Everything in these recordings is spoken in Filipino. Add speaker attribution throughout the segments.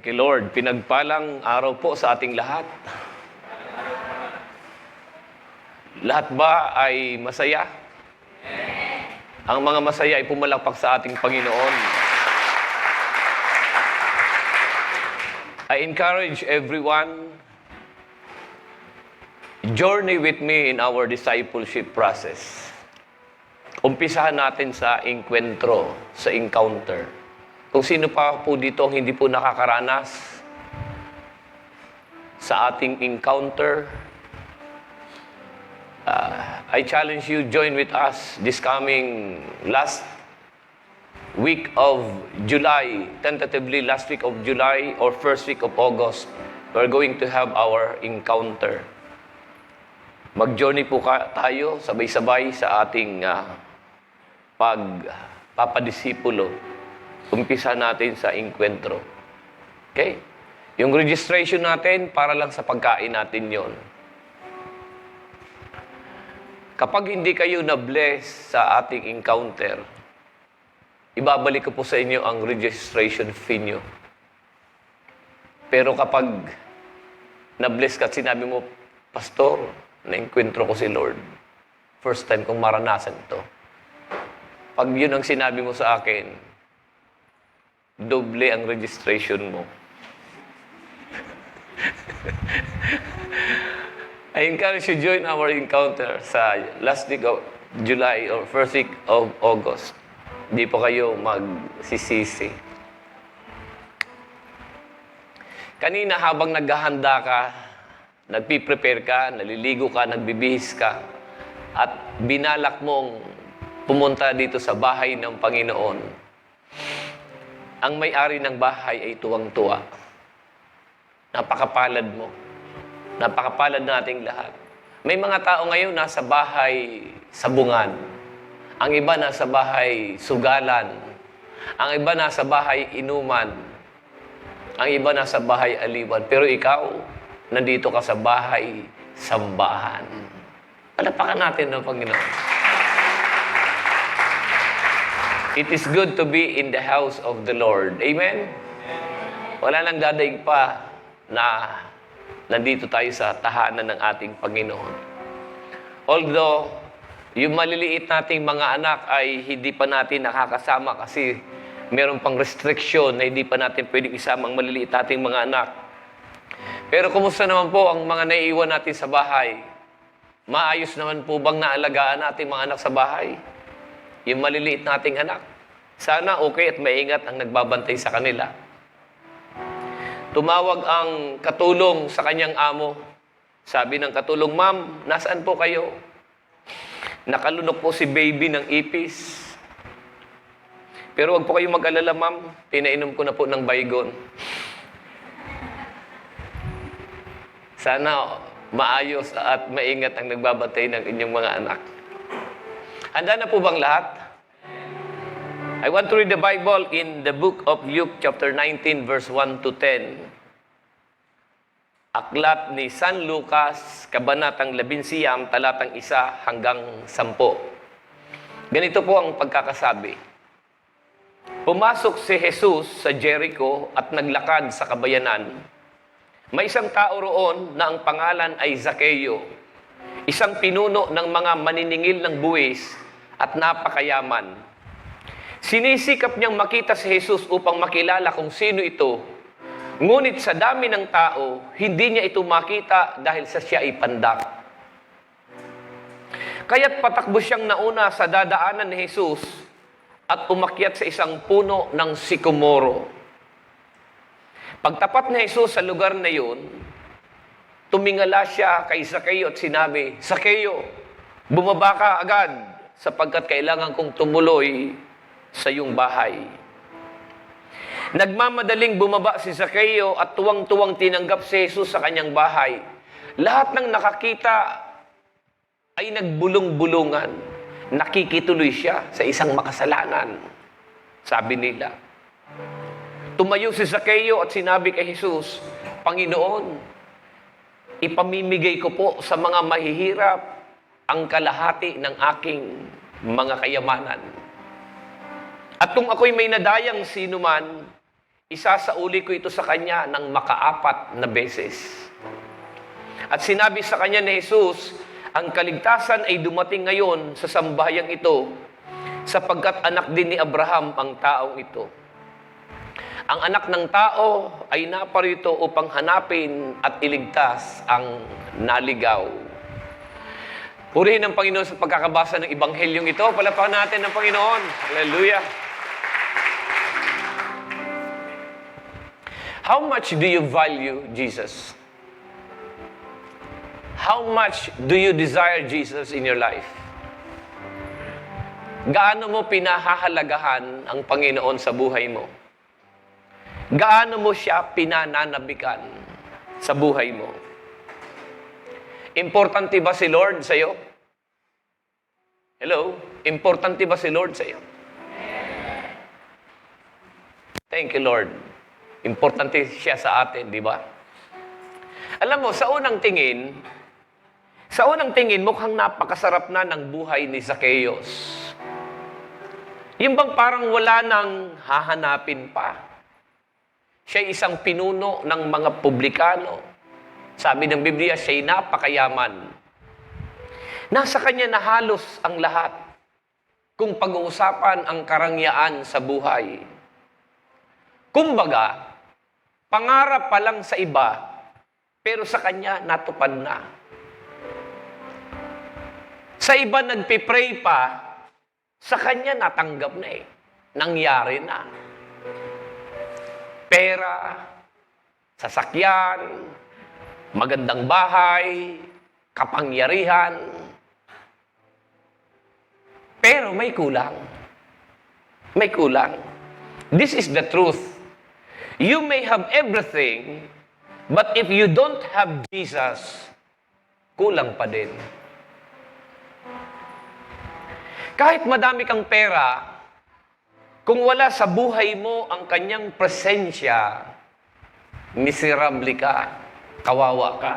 Speaker 1: Thank you, Lord. Pinagpalang araw po sa ating lahat. Lahat ba ay masaya? Ang mga masaya ay pumalakpak sa ating Panginoon. I encourage everyone, journey with me in our discipleship process. Umpisahan natin sa encuentro, sa encounter. Kung sino pa po dito ang hindi po nakakaranas sa ating encounter, I challenge you, join with us this coming last week of July, tentatively last week of July or first week of August. We're going to have our encounter. Mag-journey po tayo sabay-sabay sa ating pagpapadisipulo. Umpisa natin sa encuentro. Okay? Yung registration natin, para lang sa pagkain natin yon. Kapag hindi kayo na-bless sa ating encounter, ibabalik ko po sa inyo ang registration fee nyo. Pero kapag na-bless ka at sinabi mo, Pastor, na-encuentro ko si Lord. First time kong maranasan ito. Pag yun ang sinabi mo sa akin, doble ang registration mo. I encourage you to join our encounter sa last week of July or first week of August. Hindi po kayo magsisisi. Kanina habang naghahanda ka, nagpiprepare ka, naliligo ka, nagbibihis ka, at binalak mong pumunta dito sa bahay ng Panginoon, ang may-ari ng bahay ay tuwang-tuwa. Napakapalad mo. Napakapalad nating lahat. May mga tao ngayon nasa bahay sabungan. Ang iba nasa bahay sugalan. Ang iba nasa bahay inuman. Ang iba nasa bahay aliwan. Pero ikaw, nandito ka sa bahay sambahan. Palapakan natin ng Panginoon. It is good to be in the house of the Lord. Amen? Wala nang dadaig pa na nandito tayo sa tahanan ng ating Panginoon. Although, yung maliliit nating mga anak ay hindi pa natin nakakasama kasi meron pang restriction na hindi pa natin pwedeng isama ang maliliit nating mga anak. Pero kumusta naman po ang mga naiiwan natin sa bahay? Maayos naman po bang naalagaan natin mga anak sa bahay? Yung maliliit nating anak. Sana okay at maingat ang nagbabantay sa kanila. Tumawag ang katulong sa kanyang amo. Sabi ng katulong, Ma'am, nasaan po kayo? Nakalunok po si baby ng ipis. Pero wag po kayong mag-alala, Ma'am. Pinainom ko na po ng baygon. Sana maayos at maingat ang nagbabantay ng inyong mga anak. Handa na po bang lahat? I want to read the Bible in the book of Luke chapter 19 verse 1 to 10. Aklat ni San Lucas, kabanatang 11, talatang 1 hanggang 10. Ganito po ang pagkakasabi. Pumasok si Jesus sa Jericho at naglakad sa kabayanan. May isang tao roon na ang pangalan ay Zaccheo, isang pinuno ng mga maniningil ng buwis at napakayaman. Sinisikap niyang makita si Jesus upang makilala kung sino ito. Ngunit sa dami ng tao, hindi niya ito makita dahil sa siya ay pandak. Kaya't patakbo siyang nauna sa dadaanan ni Jesus at umakyat sa isang puno ng sikomoro. Pagtapat ni Jesus sa lugar na yun, tumingala siya kay Zaccheo at sinabi, Zaccheo, bumaba ka agad sapagkat kailangan kong tumuloy sa iyong bahay. Nagmamadaling bumaba si Zaccheo at tuwang-tuwang tinanggap si Jesus sa kanyang bahay. Lahat ng nakakita ay nagbulong-bulungan. Nakikituloy siya sa isang makasalanan. Sabi nila. Tumayo si Zaccheo at sinabi kay Jesus, Panginoon, ipamimigay ko po sa mga mahihirap ang kalahati ng aking mga kayamanan. At kung ako'y may nadayang sinuman, isasauli ko ito sa kanya ng makaapat na beses. At sinabi sa kanya ni Jesus, ang kaligtasan ay dumating ngayon sa sambayang ito, sapagkat anak din ni Abraham ang taong ito. Ang anak ng tao ay naparito upang hanapin at iligtas ang naligaw. Purihin ang Panginoon sa pagkakabasa ng Ebanghelyong ito. Palapakan natin ang Panginoon. Hallelujah. How much do you value Jesus? How much do you desire Jesus in your life? Gaano mo pinahahalagahan ang Panginoon sa buhay mo? Gaano mo siya pinananabikan sa buhay mo? Importante ba si Lord sa iyo? Hello? Importante ba si Lord sa iyo? Thank you, Lord. Importante siya sa atin, di ba? Alam mo, sa unang tingin, mukhang napakasarap na ng buhay ni Zacchaeus. Yung bang parang wala nang hahanapin pa. Siya isang pinuno ng mga publikano. Sabi ng Biblia, siya'y napakayaman. Nasa kanya na halos ang lahat kung pag-uusapan ang karangyaan sa buhay. Kumbaga, pangarap pa lang sa iba, pero sa kanya natupad na. Sa iba nagpipray pa, sa kanya natanggap na eh. Nangyari na. Pera, sasakyan, magandang bahay, kapangyarihan. Pero may kulang. May kulang. This is the truth. You may have everything, but if you don't have Jesus, kulang pa din. Kahit madami kang pera, kung wala sa buhay mo ang kanyang presensya, miserable ka, kawawa ka.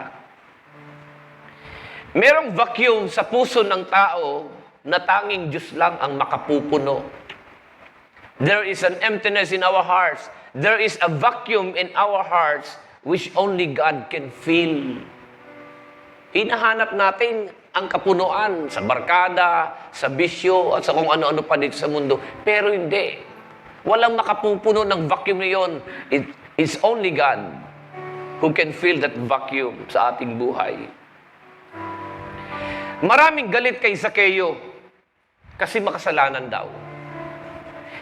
Speaker 1: Merong vacuum sa puso ng tao na tanging Diyos lang ang makapupuno. There is an emptiness in our hearts. There is a vacuum in our hearts which only God can fill. Hinahanap natin ang kapunuan sa barkada, sa bisyo, at sa kung ano-ano pa dito sa mundo. Pero hindi. Walang makapupuno ng vacuum na yun. It's only God who can fill that vacuum sa ating buhay. Maraming galit kay Zacchaeus kasi makasalanan daw.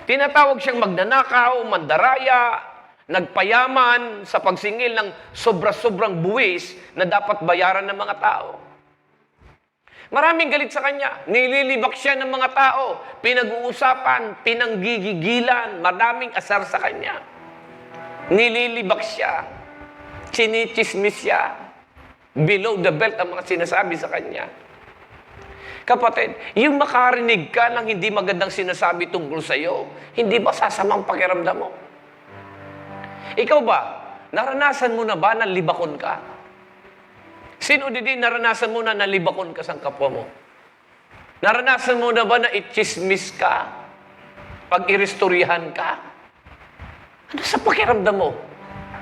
Speaker 1: Tinatawag siyang magnanakaw, mandaraya, nagpayaman sa pagsingil ng sobra-sobrang buwis na dapat bayaran ng mga tao. Maraming galit sa kanya. Nililibak siya ng mga tao. Pinag-uusapan, pinanggigigilan. Maraming asar sa kanya. Nililibak siya. Chinichismis siya. Below the belt ang mga sinasabi sa kanya. Kapatid, yung makarinig ka ng hindi magandang sinasabi tungkol sa iyo, hindi ba sasamang pakiramdam mo? Ikaw ba, naranasan mo na ba na libakon ka? Sino din naranasan mo na nalibakon ka sa kapwa mo? Naranasan mo na ba na itchismis ka? Pag-iristoryahan ka? Ano sa pakiramdam mo?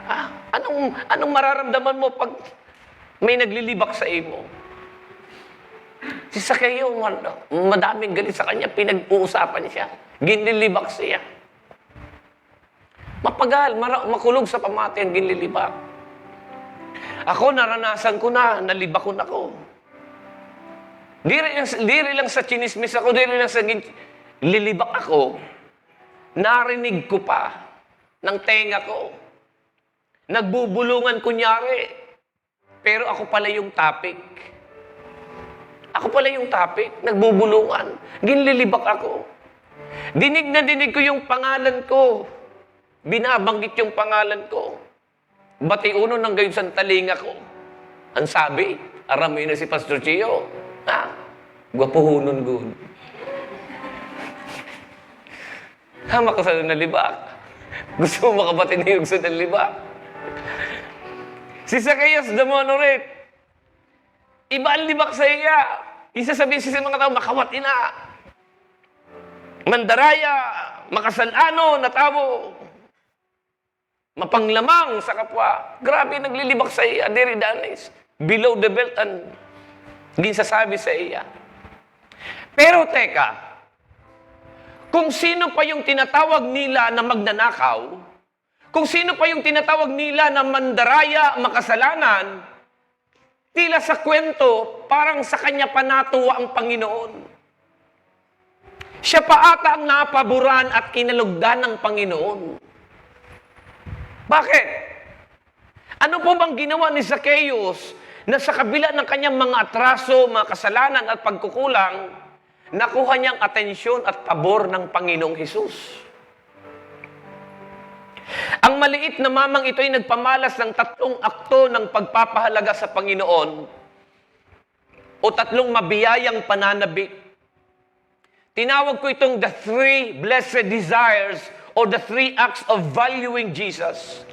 Speaker 1: Ha? Anong mararamdaman mo pag may naglilibak sa imo? Si Zacchaeus, madaming galit sa kanya, pinag-uusapan siya. Ginlilibak siya. Mapagal, makulog sa pamatayan, ginlilibak. Ako, naranasan ko na, nalibakon ako. Diri lang sa chinismis ako, diri lang sa lilibak ako, narinig ko pa ng tenga ko. Nagbubulungan kunyari. Pero ako pala yung topic. Ako pala yung topic, nagbubulungan. Ginlilibak ako. Dinig na dinig ko yung pangalan ko. Binabanggit yung pangalan ko. Bati uno ng gayon sa talinga ko. Ang sabi, aramay na si Pastor Chio. Ha? Gwapuhunon good. Hama ka sa nalibak. Gusto mo makabati na yung sa nalibak. Si Zacchaeus, damono rin. Iba ang libak sa iya. Isasabihin siya sa mga tao, makawat ina. Mandaraya, makasalano, natabo. mapanglamang sa kapwa. Grabe, naglilibak sa iya, diridanis, below the belt, and ginsasabi sa iya. Pero teka, kung sino pa yung tinatawag nila na magnanakaw, kung sino pa yung tinatawag nila na mandaraya, makasalanan, tila sa kwento, parang sa kanya pa natuwa ang Panginoon. Siya pa ata ang napaboran at kinalugdan ng Panginoon. Bakit? Ano po bang ginawa ni Zacchaeus na sa kabila ng kanyang mga atraso, mga kasalanan at pagkukulang, nakuha niyang atensyon at pabor ng Panginoong Hesus? Ang maliit na mamang ito ay nagpamalas ng 3 akto ng pagpapahalaga sa Panginoon o 3 mabiyayang pananabik. Tinawag ko itong the 3 blessed desires or the 3 acts of valuing Jesus.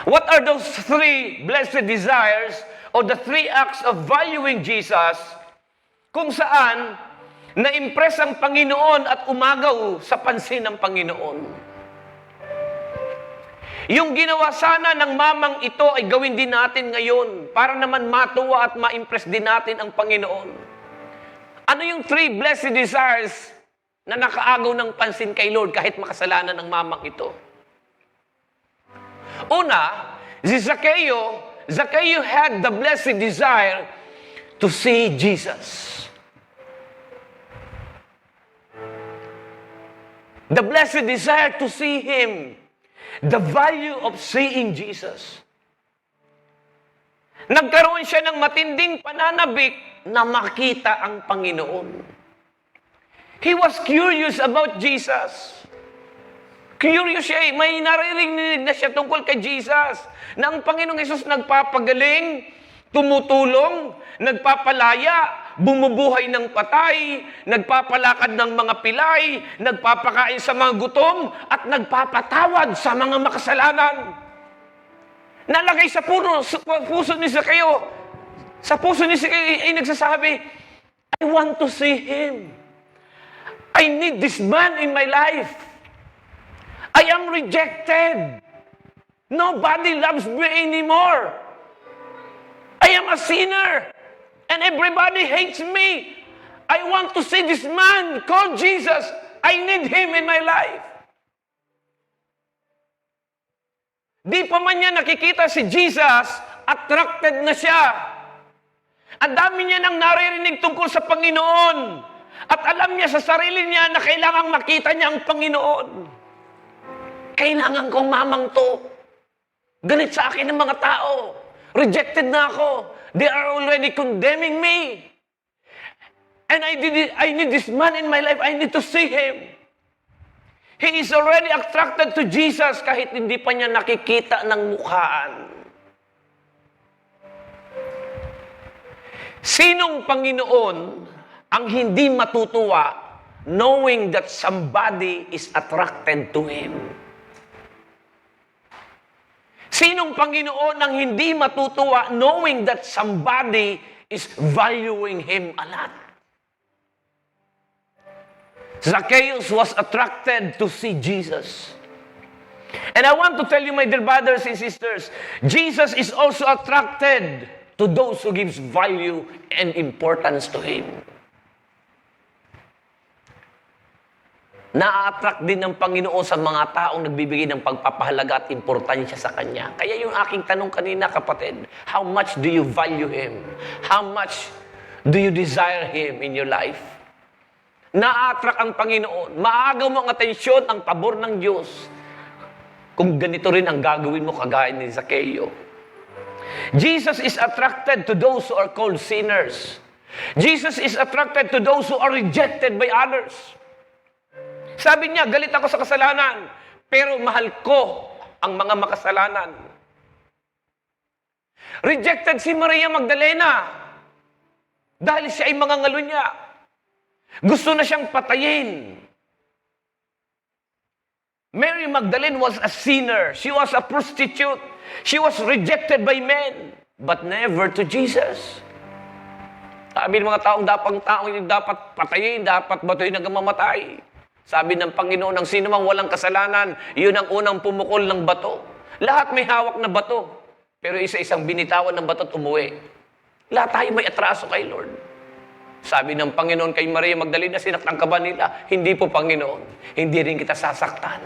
Speaker 1: What are those 3 blessed desires or the 3 acts of valuing Jesus kung saan na-impress ang Panginoon at umagaw sa pansin ng Panginoon? Yung ginawa sana ng mamang ito ay gawin din natin ngayon para naman matuwa at ma-impress din natin ang Panginoon. Ano yung 3 blessed desires na nakaagaw ng pansin kay Lord kahit makasalanan ng mamang ito? Una, si Zacchaeus had the blessed desire to see Jesus. The blessed desire to see Him. The value of seeing Jesus. Nagkaroon siya ng matinding pananabik na makita ang Panginoon. He was curious about Jesus. Curious siya, may naririnig na siya tungkol kay Jesus. Na ang Panginoong Hesus nagpapagaling, tumutulong, nagpapalaya, bumubuhay ng patay, nagpapalakad ng mga pilay, nagpapakain sa mga gutom, at nagpapatawad sa mga makasalanan. Nalagay sa puso ni Zacchaeus. Sa puso ni Zacchaeus ay nagsasabi, I want to see Him. I need this man in my life. I am rejected. Nobody loves me anymore. I am a sinner. And everybody hates me. I want to see this man called Jesus. I need Him in my life. Di pa man niya nakikita si Jesus, attracted na siya. Ang dami niya nang naririnig tungkol sa Panginoon. At alam niya sa sarili niya na kailangang makita niya ang Panginoon. Kailangan kong mamang to. Galit sa akin ng mga tao. Rejected na ako. They are already condemning me. And I need this man in my life. I need to see him. He is already attracted to Jesus kahit hindi pa niya nakikita ng mukhaan. Sinong Panginoon ang hindi matutuwa knowing that somebody is attracted to Him? Sinong Panginoon ang hindi matutuwa knowing that somebody is valuing Him a lot? Zacchaeus was attracted to see Jesus. And I want to tell you, my dear brothers and sisters, Jesus is also attracted to those who gives value and importance to Him. Na-attract din ng Panginoon sa mga taong nagbibigay ng pagpapahalaga at importansya sa Kanya. Kaya yung aking tanong kanina, kapatid, how much do you value Him? How much do you desire Him in your life? Na-attract ang Panginoon. Maagaw mo ang atensyon, ang pabor ng Diyos. Kung ganito rin ang gagawin mo kagaya ni Zacchaeus. Jesus is attracted to those who are called sinners. Jesus is attracted to those who are rejected by others. Sabi niya, galit ako sa kasalanan, pero mahal ko ang mga makasalanan. Rejected si Maria Magdalena dahil siya ay mangangalo niya. Gusto na siyang patayin. Mary Magdalene was a sinner. She was a prostitute. She was rejected by men, but never to Jesus. Sabi ng mga taong dapat patayin, dapat batuhin hanggang mamatay. Sabi ng Panginoon, ang sino mang walang kasalanan, yun ang unang pumukol ng bato. Lahat may hawak na bato. Pero isa-isang binitawan ng bato at umuwi. Lahat tayo may atraso kay Lord. Sabi ng Panginoon kay Maria Magdalena, sinaktan ka ba nila? Hindi po, Panginoon. Hindi rin kita sasaktan.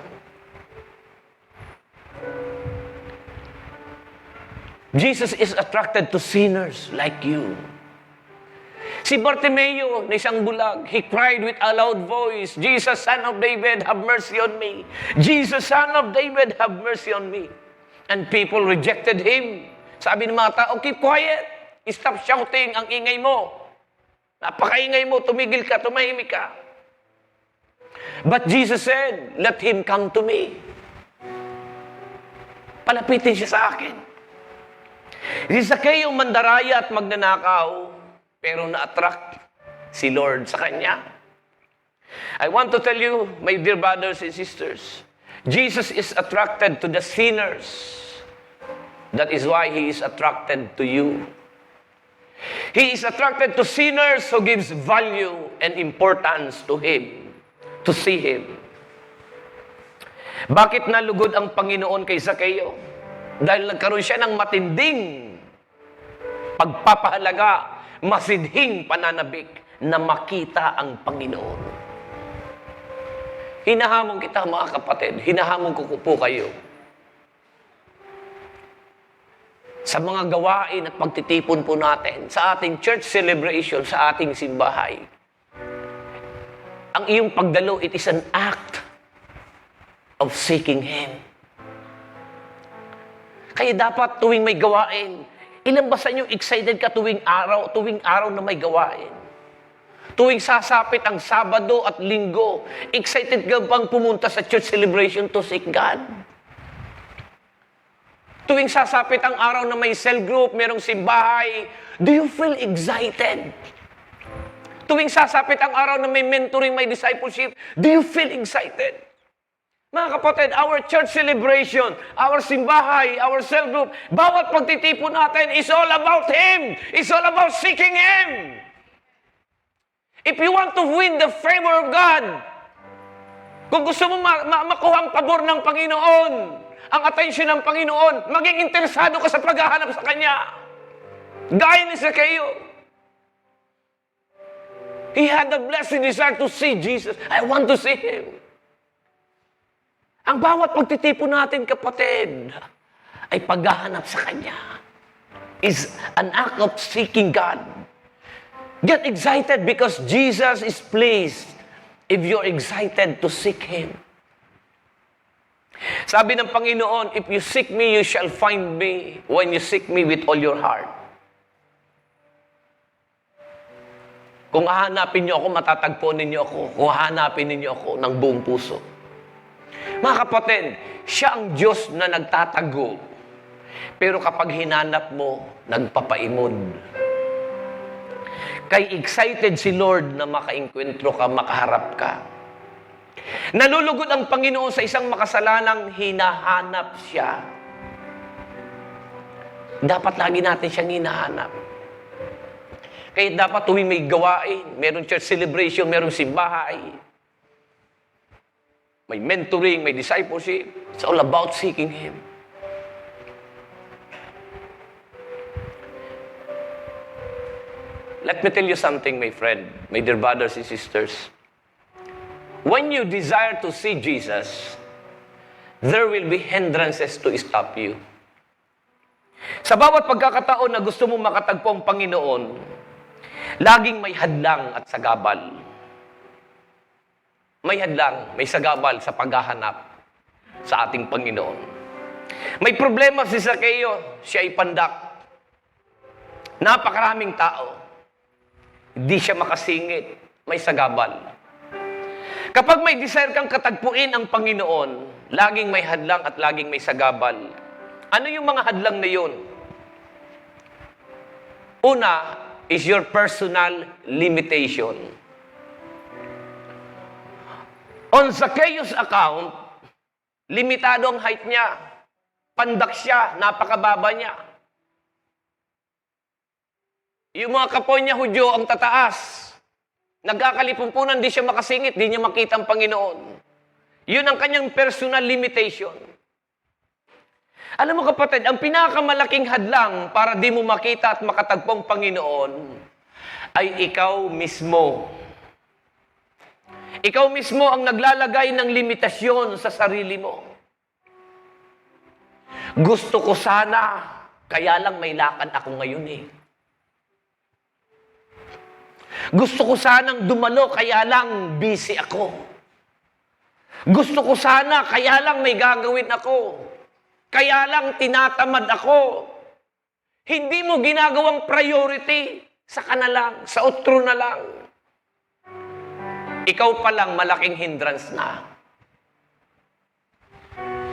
Speaker 1: Jesus is attracted to sinners like you. Si Bartimeo, na isang bulag, he cried with a loud voice, Jesus, Son of David, have mercy on me. Jesus, Son of David, have mercy on me. And people rejected him. Sabi ng mga tao, keep quiet. Stop shouting, ang ingay mo. Napakaingay mo, tumigil ka, tumahimik ka. But Jesus said, let him come to me. Palapitin siya sa akin. Si Zacchaeus mandaraya at magnanakaw, pero na-attract si Lord sa kanya. I want to tell you, my dear brothers and sisters, Jesus is attracted to the sinners. That is why He is attracted to you. He is attracted to sinners who gives value and importance to Him, to see Him. Bakit nalugod ang Panginoon kay Zacchaeus? Dahil nagkaroon siya ng matinding pagpapahalaga, masidhing pananabik na makita ang Panginoon. Hinahamon kita, mga kapatid. Hinahamon ko po kayo. Sa mga gawain at pagtitipon po natin, sa ating church celebration, sa ating simbahay, ang iyong pagdalo, it is an act of seeking Him. Kaya dapat tuwing may gawain, ilan ba sa inyo excited ka tuwing araw na may gawain? Tuwing sasapit ang Sabado at Linggo, excited ka bang pumunta sa church celebration to seek God? Tuwing sasapit ang araw na may cell group, merong simbahay, do you feel excited? Tuwing sasapit ang araw na may mentoring, may discipleship, do you feel excited? Mga kapatid, our church celebration, our simbahay, our cell group, bawat pagtitipon natin is all about Him. It's all about seeking Him. If you want to win the favor of God, kung gusto mo makuha ang pabor ng Panginoon, ang attention ng Panginoon, maging interesado ka sa paghahanap sa Kanya. Gaya ni Zacchaeus. He had a blessed desire to see Jesus. I want to see Him. Ang bawat pagtitipon natin, kapatid, ay paghahanap sa Kanya. Is an act of seeking God. Get excited because Jesus is pleased if you're excited to seek Him. Sabi ng Panginoon, if you seek me, you shall find me when you seek me with all your heart. Kung hahanapin niyo ako, matatagpuan ninyo ako. Kung hahanapin ninyo ako ng buong puso. Mga kapatid, siya ang Diyos na nagtatago. Pero kapag hinanap mo, nagpapaimod. Kay excited si Lord na makainkwentro ka, makaharap ka. Nalulugod ang Panginoon sa isang makasalanang hinahanap siya. Dapat lagi natin siyang hinahanap. Kaya dapat tuwing may gawain, merong church celebration, merong simbahay, may mentoring, may discipleship. It's all about seeking Him. Let me tell you something, my friend, my dear brothers and sisters. When you desire to see Jesus, there will be hindrances to stop you. Sa bawat pagkakataon na gusto mo makatagpo ang Panginoon, laging may hadlang at sagabal. May hadlang, may sagabal sa paghahanap sa ating Panginoon. May problema si Zacchaeus, siya ay pandak. Napakaraming tao. Hindi siya makasingit, may sagabal. Kapag may desire kang katagpuin ang Panginoon, laging may hadlang at laging may sagabal. Ano yung mga hadlang na yun? Una is your personal limitation. On Zacchaeus' account, limitado ang height niya. Pandak siya, napakababa niya. Yung mga kapwa niya, Hudyo, ang tataas. Nagkakalipumpunan, di siya makasingit, di niya makita ang Panginoon. Yun ang kanyang personal limitation. Alam mo kapatid, ang pinakamalaking hadlang para di mo makita at makatagpong Panginoon ay ikaw mismo. Ikaw mismo ang naglalagay ng limitasyon sa sarili mo. Gusto ko sana, kaya lang may lakad ako ngayon eh. Gusto ko sanang dumalo, kaya lang busy ako. Gusto ko sana, kaya lang may gagawin ako. Kaya lang tinatamad ako. Hindi mo ginagawang priority sa kanalang, sa otro na lang. Ikaw pa lang malaking hindrance na.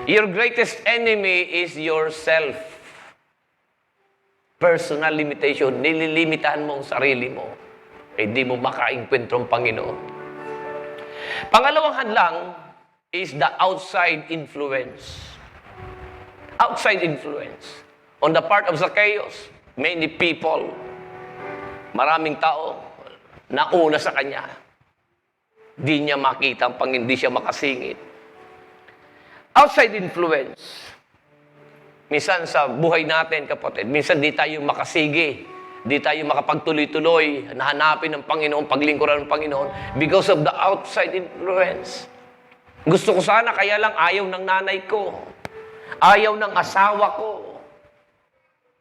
Speaker 1: Your greatest enemy is yourself. Personal limitation. Nililimitahan mo ang sarili mo. Hindi mo makainkwentro ang Panginoon. Pangalawang hadlang is the outside influence. Outside influence. On the part of Zacchaeus, many people, maraming tao, nauna sa kanya. Di niya makita ang Panginoon, di siya makasingit. Outside influence. Minsan sa buhay natin, kapatid, minsan di tayo makasigi. Di tayo makapagtuloy-tuloy, nahanapin ng Panginoon, paglingkuran ng Panginoon because of the outside influence. Gusto ko sana, kaya lang ayaw ng nanay ko. Ayaw ng asawa ko.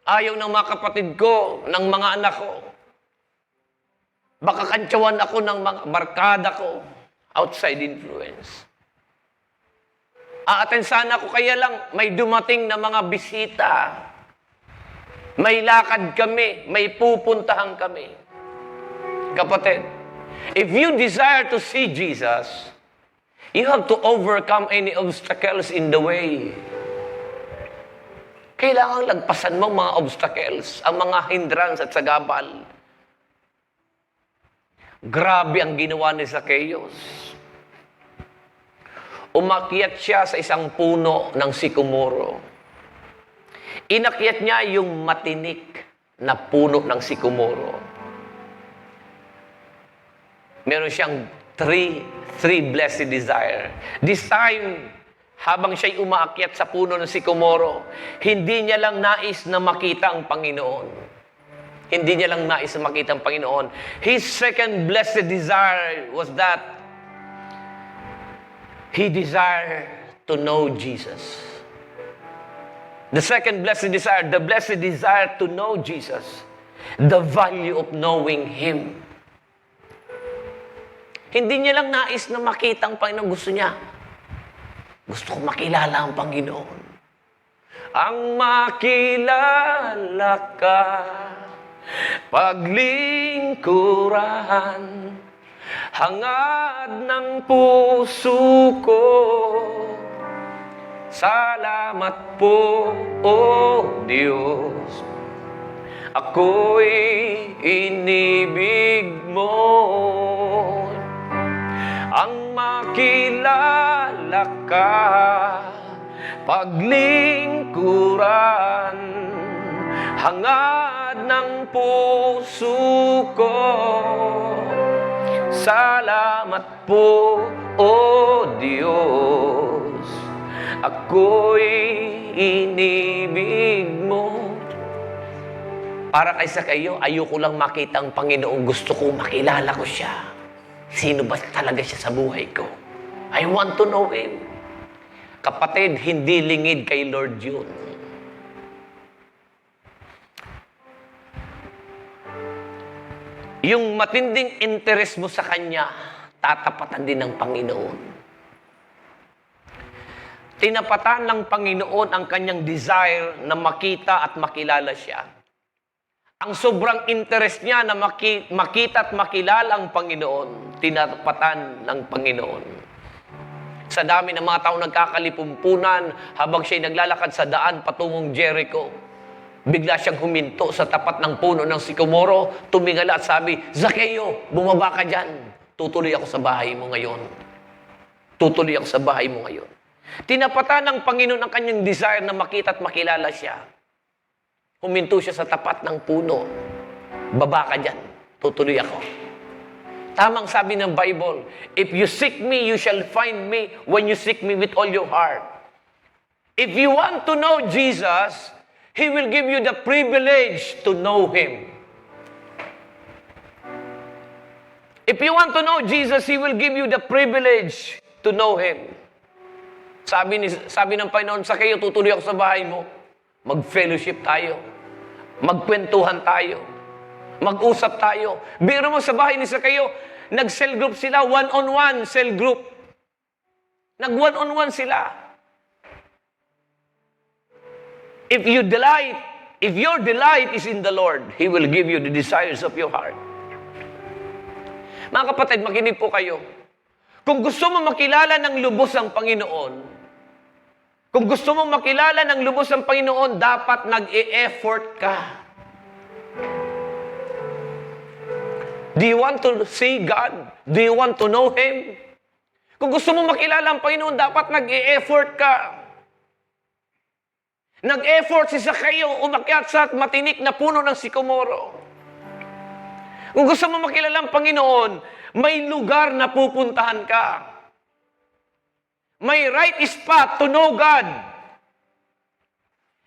Speaker 1: Ayaw ng mga kapatid ko, ng mga anak ko. Baka kantsawan ako ng mga barkada ko. Outside influence. Aaten sana ako, kaya lang may dumating na mga bisita. May lakad kami, may pupuntahan kami. Kapatid, if you desire to see Jesus, you have to overcome any obstacles in the way. Kailangan lagpasan mo mga obstacles, ang mga hindrance at sagabal. Grabe ang ginawa ni Zacchaeus. Umakyat siya sa isang puno ng sikomoro. Inakyat niya yung matinik na puno ng sikomoro. Meron siyang three blessed desire. This time, habang siya'y umaakyat sa puno ng sikomoro, hindi niya lang nais na makita ang Panginoon. Hindi niya lang nais na makita ang Panginoon. His second blessed desire was that he desired to know Jesus. The second blessed desire, the blessed desire to know Jesus. The value of knowing Him. Hindi niya lang nais na makita ang Panginoon. Gusto niya. Gusto ko makilala ang Panginoon. Ang makilala ka, paglingkuran, hangad ng puso ko. Salamat po, O Diyos. Ako'y inibig mo. Ang makilala ka, paglingkuran, hangad ng puso ko. Salamat po, O Diyos. Ako'y inibig mo. Para kaysa kayo, ayoko lang makita ang Panginoon. Gusto ko makilala ko siya. Sino ba talaga siya sa buhay ko? I want to know Him. Kapatid, hindi lingid kay Lord yun. Yung matinding interest mo sa Kanya, tatapatan din ng Panginoon. Tinapatan ng Panginoon ang kanyang desire na makita at makilala siya. Ang sobrang interest niya na makita at makilala ang Panginoon, tinapatan ng Panginoon. Sa dami ng mga taong nagkakalipumpunan habang siya'y naglalakad sa daan patungong Jericho, bigla siyang huminto sa tapat ng puno ng sikomoro, tumingala at sabi, Zacchaeus, bumaba ka dyan. Tutuloy ako sa bahay mo ngayon. Tutuloy ako sa bahay mo ngayon. Tinapatan ng Panginoon ang kanyang desire na makita at makilala siya. Huminto siya sa tapat ng puno. Baba ka dyan. Tutuloy ako. Tamang sabi ng Bible, if you seek me, you shall find me when you seek me with all your heart. If you want to know Jesus, He will give you the privilege to know Him. If you want to know Jesus, He will give you the privilege to know Him. Sabi ng Panginoon, sa kayo, tutuloy ako sa bahay mo. Mag-fellowship tayo. Magkwentuhan tayo. Mag-usap tayo. Biro mo sa bahay ni Sakayo, nag-cell group sila, one-on-one cell group. Nag-one-on-one sila. If your delight is in the Lord, He will give you the desires of your heart. Mga kapatid, makinig po kayo. Kung gusto mo makilala ng lubos ang Panginoon, dapat nag-e-effort ka. Do you want to see God? Do you want to know Him? Kung gusto mo makilala ang Panginoon, dapat nag-e-effort ka. Nag-effort si Sakayo umakyat sa matinik na puno ng sikomoro. Kung gusto mo makilala ang Panginoon, may lugar na pupuntahan ka. May right spot to know God.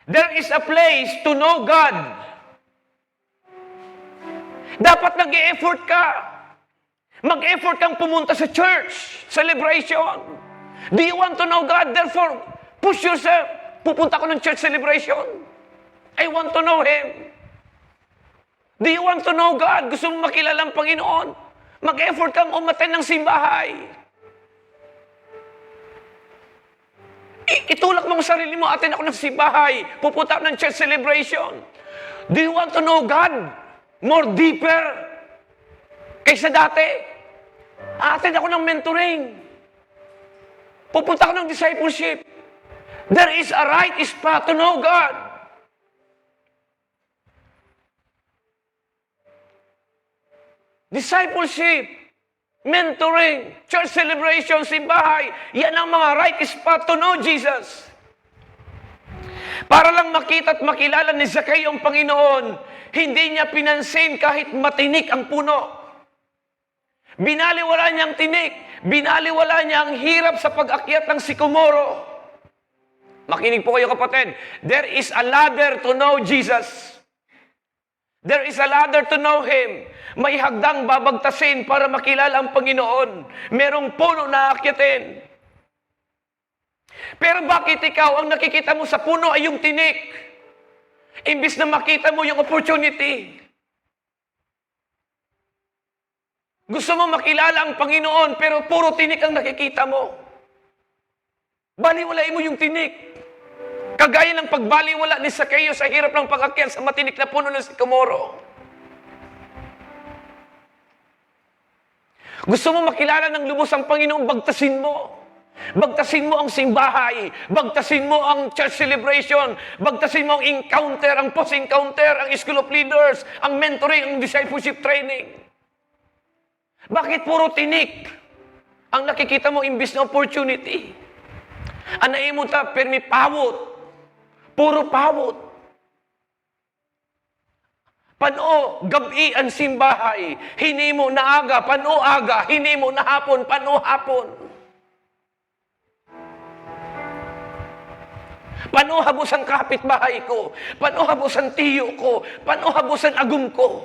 Speaker 1: There is a place to know God. Dapat nag-e-effort ka. Mag-effort kang pumunta sa church, celebration. Do you want to know God? Therefore, push yourself. Pupunta ko ng church celebration. I want to know Him. Do you want to know God? Gusto mong makilala ang Panginoon? Mag-effort kang umattend ng simbahay. Itulak mo ang sarili mo, attend ako ng simbahay. Pupunta ako ng church celebration. Do you want to know God? More deeper kaysa dati? Attend ako ng mentoring. Pupunta ako ng discipleship. There is a right spot to know God. Discipleship, mentoring, church celebration, simbahay, yan ang mga right spot to know Jesus. Para lang makita at makilala ni Sakayo ang Panginoon, hindi niya pinansin kahit matinik ang puno. Binaliwala niya ang tinik, binaliwala niya ang hirap sa pag-akyat ng sikomoro. Makinig po kayo kapatid. There is a ladder to know Jesus. There is a ladder to know Him. May hagdang babagtasin para makilala ang Panginoon. Merong puno na aakyatin. Pero bakit ikaw, ang nakikita mo sa puno ay yung tinik? Imbis na makita mo yung opportunity. Gusto mo makilala ang Panginoon, pero puro tinik ang nakikita mo. Baliwalain mo yung tinik. Kagaya ng pagbaliwala ni Sakayo sa hirap ng pag-akyat sa matinik na puno ng sikomoro. Gusto mo makilala ng lubos ang Panginoon, bagtasin mo. Bagtasin mo ang simbahay. Bagtasin mo ang church celebration. Bagtasin mo ang encounter, ang post-encounter, ang school of leaders, ang mentoring, ang discipleship training. Bakit puro tinik ang nakikita mo imbis na opportunity? Anayin mo ta, permi pawot. Puro pawot. Pano, gabi ang simbahay. Hinimo na aga, pano aga. Hinimo na hapon, pano hapon. Pano habos ang kapitbahay ko. Pano habos ang tiyo ko. Pano habos ang agum ko.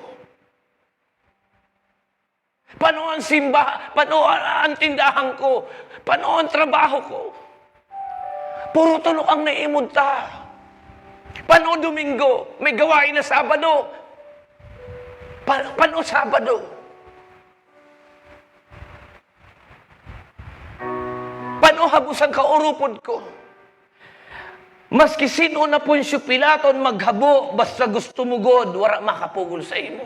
Speaker 1: Pano ang simbahan. Pano ang tindahan ko. Pano ang trabaho ko. Puro tulok ang naimod ta. Pano Domingo? May gawain na Sabado. Pano Sabado? Pano habos ang kaurupod ko? Maski sino na Poncio Pilaton maghabo, basta gusto mo God, wala makapugol sa imo.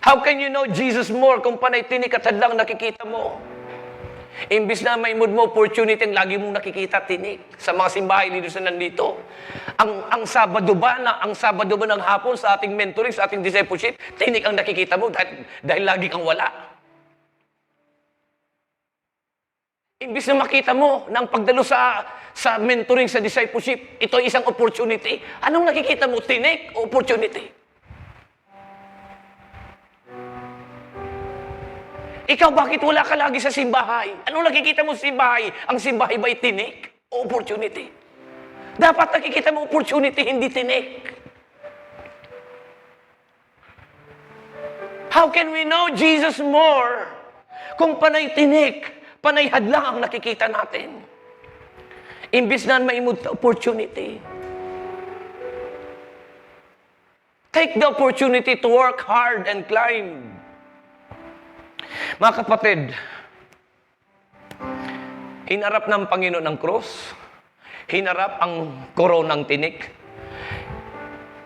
Speaker 1: How can you know Jesus more kung panay tinik at hadlang nakikita mo? Imbis na may mood mo opportunity, lagi mong nakikita tinik sa mga simbahay leaders na nandito. Ang Sabado ba ng hapon sa ating mentoring, sa ating discipleship, tinik ang nakikita mo dahil lagi kang wala. Imbis na makita mo ng pagdalo sa mentoring, sa discipleship, ito ay isang opportunity. Anong nakikita mo? Tinik o opportunity? Ikaw, bakit wala ka lagi sa simbahay? Anong nakikita mo sa simbahay? Ang simbahay ba'y tinik o opportunity? Dapat nakikita mo opportunity, hindi tinik. How can we know Jesus more kung panay tinik, panay hadlang ang nakikita natin? Imbis na maimod opportunity. Take the opportunity to work hard and climb. Mga kapatid, hinarap ng Panginoon ng krus, hinarap ang koronang tinik,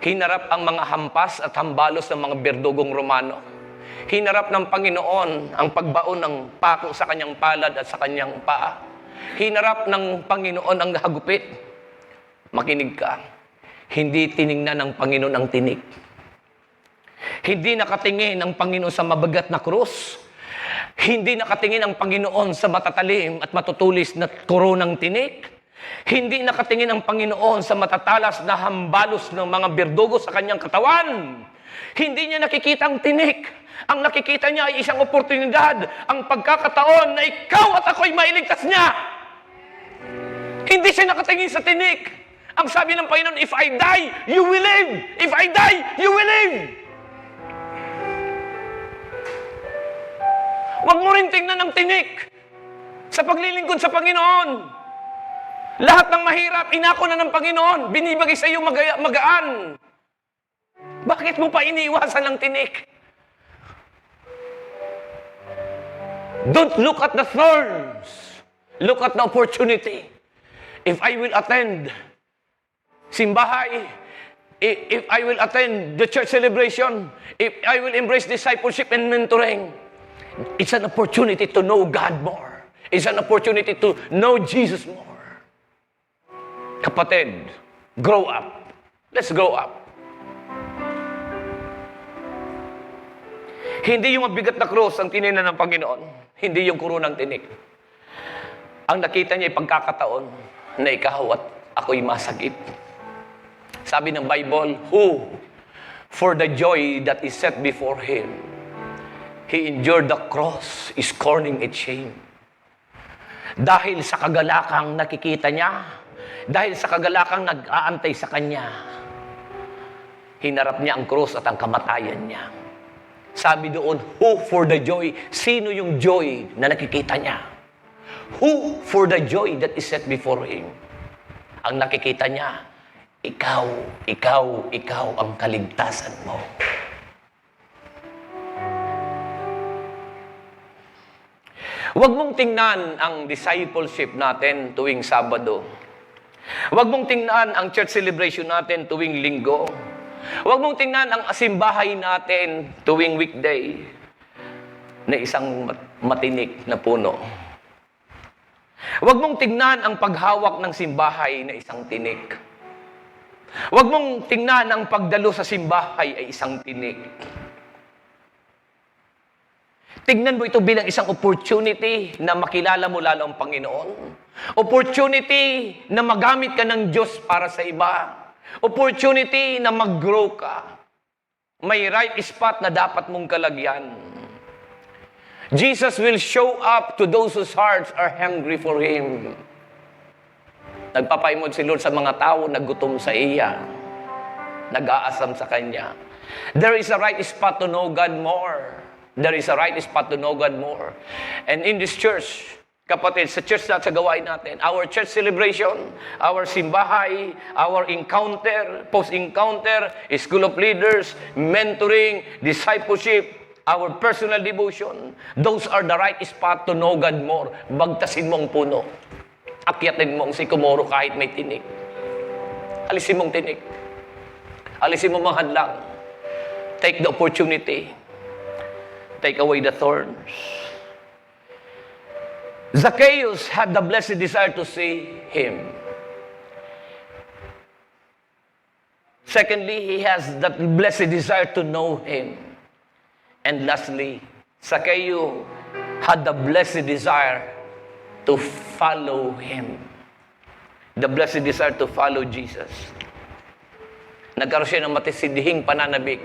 Speaker 1: hinarap ang mga hampas at hambalos ng mga berdugong Romano, hinarap ng Panginoon ang pagbaon ng pako sa kanyang palad at sa kanyang paa, hinarap ng Panginoon ang hagupit. Makinig ka, hindi tiningnan ng Panginoon ang tinik. Hindi nakatingin ang Panginoon sa mabigat na krus. Hindi nakatingin ang Panginoon sa matatalim at matutulis na koronang tinik. Hindi nakatingin ang Panginoon sa matatalas na hambalos ng mga berdugo sa kanyang katawan. Hindi niya nakikita ang tinik. Ang nakikita niya ay isang oportunidad, ang pagkakataon na ikaw at ako'y mailigtas niya. Hindi siya nakatingin sa tinik. Ang sabi ng Panginoon, if I die, you will live. If I die, you will live. Huwag mo rin tingnan ng tinik sa paglilingkod sa Panginoon. Lahat ng mahirap, inako na ng Panginoon. Binibigay sa iyo magaan. Bakit mo pa iniiwasan ng tinik? Don't look at the thorns. Look at the opportunity. If I will attend simbahay, if I will attend the church celebration, if I will embrace discipleship and mentoring, it's an opportunity to know God more. It's an opportunity to know Jesus more. Kapatid, grow up. Let's grow up. Hindi yung mabigat na krus ang tiningnan ng Panginoon. Hindi yung koronang tinik. Ang nakita niya ay pagkakataon na ikaw at ako'y masagip. Sabi ng Bible, who, for the joy that is set before him, he endured the cross, scorning its shame. Dahil sa kagalakang nakikita niya, dahil sa kagalakang nag-aantay sa kanya, hinarap niya ang krus at ang kamatayan niya. Sabi doon, who for the joy? Sino yung joy na nakikita niya? Who for the joy that is set before him? Ang nakikita niya, ikaw ang kaligtasan mo. Huwag mong tingnan ang discipleship natin tuwing Sabado. Huwag mong tingnan ang church celebration natin tuwing Linggo. Huwag mong tingnan ang simbahay natin tuwing weekday na isang matinik na puno. Huwag mong tingnan ang paghawak ng simbahay na isang tinik. Huwag mong tingnan ang pagdalo sa simbahay ay isang tinik. Tignan mo ito bilang isang opportunity na makilala mo lalo ang Panginoon. Opportunity na magamit ka ng Diyos para sa iba. Opportunity na mag-grow ka. May right spot na dapat mong kalagyan. Jesus will show up to those whose hearts are hungry for Him. Nagpapaimod si Lord sa mga tao na gutom sa iya. Nag-aasam sa Kanya. There is a right spot to know God more. There is a right spot to know God more. And in this church, kapatid, sa church na sa gawain natin, our church celebration, our simbahay, our encounter, post-encounter, school of leaders, mentoring, discipleship, our personal devotion, those are the right spot to know God more. Bagtasin mo ang puno. Akyatin mo ang sikomoro kahit may tinik. Alisin mong tinik. Alisin mo mga hadlang. Take the opportunity. Take away the thorns. Zacchaeus had the blessed desire to see Him. Secondly, he has that blessed desire to know Him. And lastly, Zacchaeus had the blessed desire to follow Him. The blessed desire to follow Jesus. Nagkaroon siya ng matisidihing pananabik.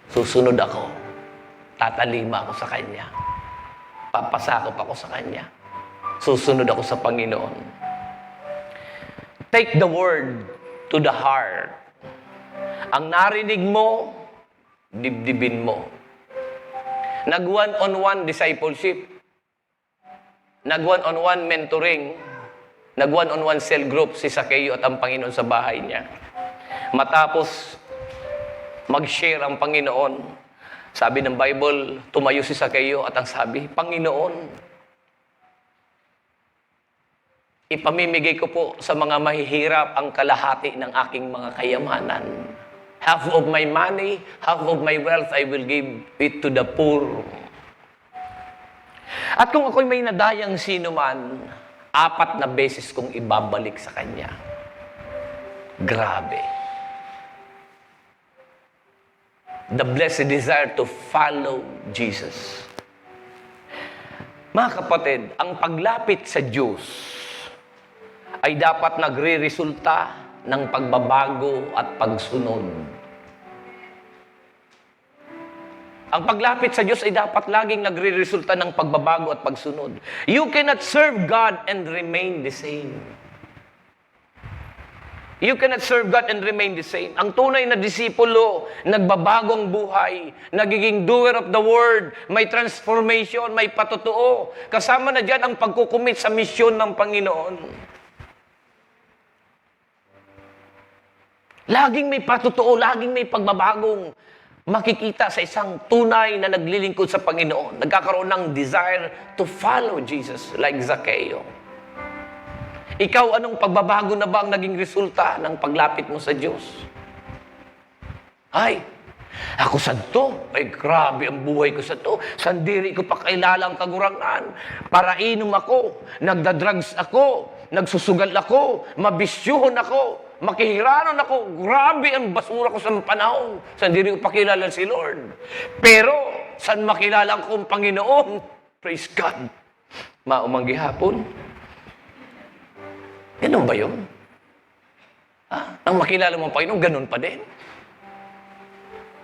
Speaker 1: Susunod ako. Tatalima ako sa Kanya. Papasakop ako sa Kanya. Susunod ako sa Panginoon. Take the word to the heart. Ang narinig mo, dibdibin mo. Nag one-on-one discipleship. Nag one-on-one mentoring. Nag one-on-one cell group si Zacchaeus at ang Panginoon sa bahay niya. Matapos mag-share ang Panginoon, sabi ng Bible, tumayo si Zacchaeus at ang sabi, Panginoon, ipamimigay ko po sa mga mahihirap ang kalahati ng aking mga kayamanan. Half of my money, half of my wealth, I will give it to the poor. At kung ako'y may nadayang sino man, 4 na beses kong ibabalik sa Kanya. Grabe. The blessed desire to follow Jesus. Mga kapatid, ang paglapit sa Diyos ay dapat nagre-resulta ng pagbabago at pagsunod. Ang paglapit sa Diyos ay dapat laging nagre-resulta ng pagbabago at pagsunod. You cannot serve God and remain the same. You cannot serve God and remain the same. Ang tunay na disipulo, nagbabago ang buhay, nagiging doer of the word, may transformation, may patotoo. Kasama na dyan ang pagkukumit sa misyon ng Panginoon. Laging may patotoo, laging may pagbabagong makikita sa isang tunay na naglilingkod sa Panginoon. Nagkakaroon ng desire to follow Jesus like Zacchaeus. Ikaw, anong pagbabago na ba ang naging resulta ng paglapit mo sa Diyos? Ay, ako santo. Ay, grabe ang buhay ko santo. Sandiri ko pa kailala ang kagurangan. Parainom ako, nagdadrugs ako, nagsusugal ako, mabisyuhon ako, makihiranon ako. Grabe ang basura ko sa panahon. Sandiri ko pa kilala si Lord. Pero, saan makilala ko ang Panginoon? Praise God. Maumang gihapon. Ganun ba yun? Ang makilala mo ang Panginoon, ganun pa din.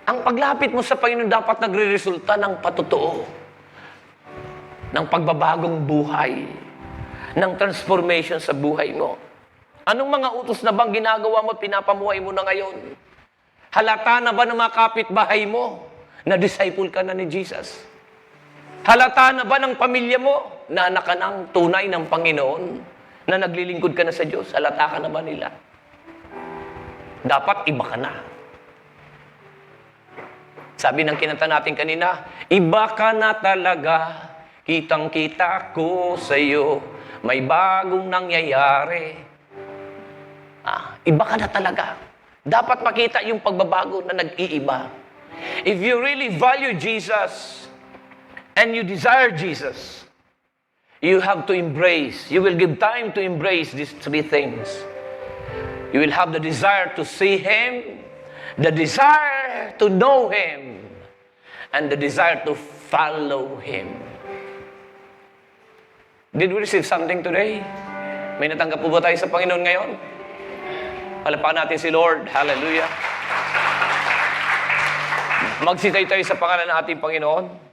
Speaker 1: Ang paglapit mo sa Panginoon dapat nagre-resulta ng patotoo, ng pagbabagong buhay, ng transformation sa buhay mo. Anong mga utos na bang ginagawa mo at pinapamuhay mo na ngayon? Halata na ba ng mga kapitbahay mo na disciple ka na ni Jesus? Halata na ba ng pamilya mo na anak ka ng tunay ng Panginoon? Na naglilingkod ka na sa Diyos, halata ka na ba nila? Dapat iba ka na. Sabi ng kinanta natin kanina, iba ka na talaga, kitang-kita ko sa iyo, may bagong nangyayari. Iba ka na talaga. Dapat makita yung pagbabago na nag-iiba. If you really value Jesus, and you desire Jesus, you have to embrace, you will give time to embrace these 3 things. You will have the desire to see Him, the desire to know Him, and the desire to follow Him. Did we receive something today? May natanggap po ba tayo sa Panginoon ngayon? Palapakan natin si Lord. Hallelujah. Magsitay tayo sa pangalan ng ating Panginoon.